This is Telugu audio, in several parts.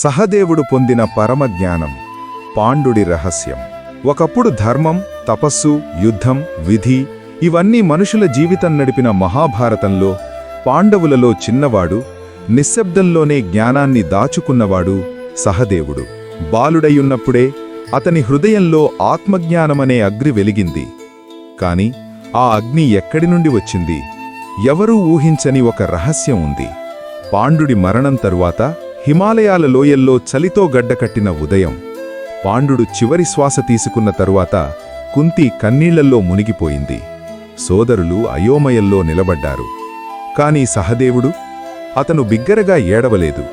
సహదేవుడు పొందిన పరమజ్ఞానం. పాండుడి రహస్యం. ఒకప్పుడు ధర్మం, తపస్సు, యుద్ధం, విధి ఇవన్నీ మనుషుల జీవితం నడిపిన మహాభారతంలో పాండవులలో చిన్నవాడు, నిశ్శబ్దంలోనే జ్ఞానాన్ని దాచుకున్నవాడు సహదేవుడు. బాలుడయున్నప్పుడే అతని హృదయంలో ఆత్మజ్ఞానమనే అగ్ని వెలిగింది. కాని ఆ అగ్ని ఎక్కడి నుండి వచ్చింది? ఎవరూ ఊహించని ఒక రహస్యం ఉంది. పాండుడి మరణం తరువాత హిమాలయాల లోయల్లో చలితో గడ్డకట్టిన ఉదయం. పాండుడు చివరి శ్వాస తీసుకున్న తరువాత కుంతి కన్నీళ్లల్లో మునిగిపోయింది. సోదరులు అయోమయంలో నిలబడ్డారు. కాని సహదేవుడు? అతను బిగ్గరగా ఏడవలేదు.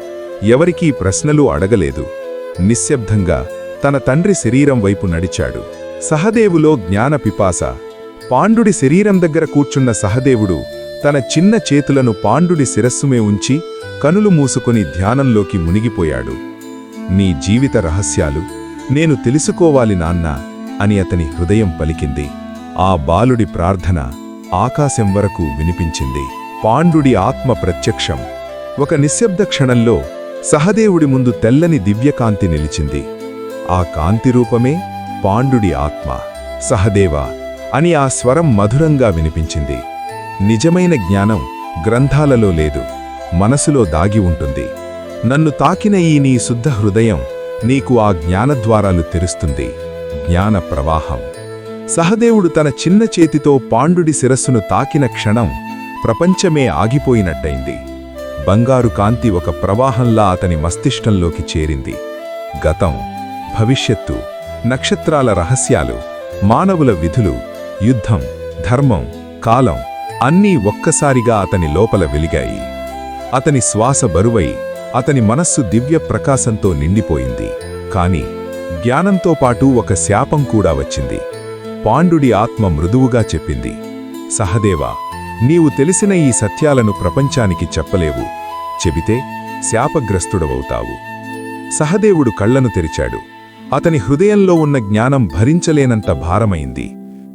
ఎవరికీ ప్రశ్నలు అడగలేదు. నిశ్శబ్దంగా తన తండ్రి శరీరం వైపు నడిచాడు. సహదేవులో జ్ఞాన పిపాస. పాండుడి శరీరం దగ్గర కూర్చున్న సహదేవుడు తన చిన్న చేతులను పాండుడి శిరస్సుమే ఉంచి కనులు మూసుకొని ధ్యానంలోకి మునిగిపోయాడు. నీ జీవిత రహస్యాలు నేను తెలుసుకోవాలి నాన్నా అని అతని హృదయం పలికింది. ఆ బాలుడి ప్రార్థన ఆకాశం వరకు వినిపించింది. పాండుడి ఆత్మ ప్రత్యక్షం. ఒక నిశ్శబ్ద క్షణంలో సహదేవుడి ముందు తెల్లని దివ్యకాంతి నిలిచింది. ఆ కాంతి రూపమే పాండుడి ఆత్మ. సహదేవా అని ఆ స్వరం మధురంగా వినిపించింది. నిజమైన జ్ఞానం గ్రంథాలలో లేదు, మనసులో దాగి ఉంటుంది. నన్ను తాకిన ఈ నీ శుద్ధ హృదయం నీకు ఆ జ్ఞానద్వారాలు తెరుస్తుంది. జ్ఞాన ప్రవాహం. సహదేవుడు తన చిన్న చేతితో పాండుడి శిరస్సును తాకిన క్షణం ప్రపంచమే ఆగిపోయినట్టయింది. బంగారు కాంతి ఒక ప్రవాహంలా అతని మస్తిష్కంలోకి చేరింది. గతం, భవిష్యత్తు, నక్షత్రాల రహస్యాలు, మానవుల విధులు, యుద్ధం, ధర్మం, కాలం అన్నీ ఒక్కసారిగా అతని లోపల వెలిగాయి. అతని శ్వాస బరువై అతని మనస్సు దివ్య ప్రకాశంతో నిండిపోయింది. కాని జ్ఞానంతో పాటు ఒక శాపం కూడా వచ్చింది. పాండుడి ఆత్మ మృదువుగా చెప్పింది, సహదేవా, నీవు తెలిసిన ఈ సత్యాలను ప్రపంచానికి చెప్పలేవు. చెబితే శాపగ్రస్తుడవవుతావు. సహదేవుడు కళ్లను తెరిచాడు. అతని హృదయంలో ఉన్న జ్ఞానం భరించలేనంత భారమైంది.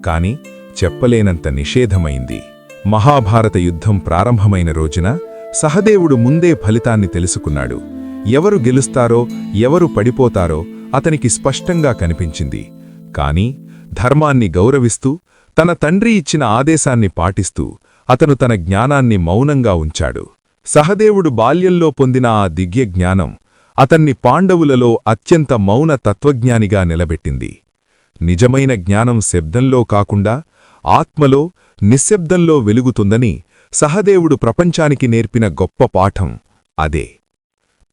కాని చెప్పలేనంత నిషేధమైంది. మహాభారత యుద్ధం ప్రారంభమైన రోజున సహదేవుడు ముందే ఫలితాన్ని తెలుసుకున్నాడు. ఎవరు గెలుస్తారో, ఎవరు పడిపోతారో అతనికి స్పష్టంగా కనిపించింది. కాని ధర్మాన్ని గౌరవిస్తూ, తన తండ్రి ఇచ్చిన ఆదేశాన్ని పాటిస్తూ అతను తన జ్ఞానాన్ని మౌనంగా ఉంచాడు. సహదేవుడు బాల్యంలో పొందిన ఆ దివ్య జ్ఞానం అతన్ని పాండవులలో అత్యంత మౌన తత్వజ్ఞానిగా నిలబెట్టింది. నిజమైన జ్ఞానం శబ్దంలో కాకుండా ఆత్మలో, నిశ్శబ్దంలో వెలుగుతుందని సహదేవుడు ప్రపంచానికి నేర్పిన గొప్ప పాఠం అదే.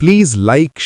Please like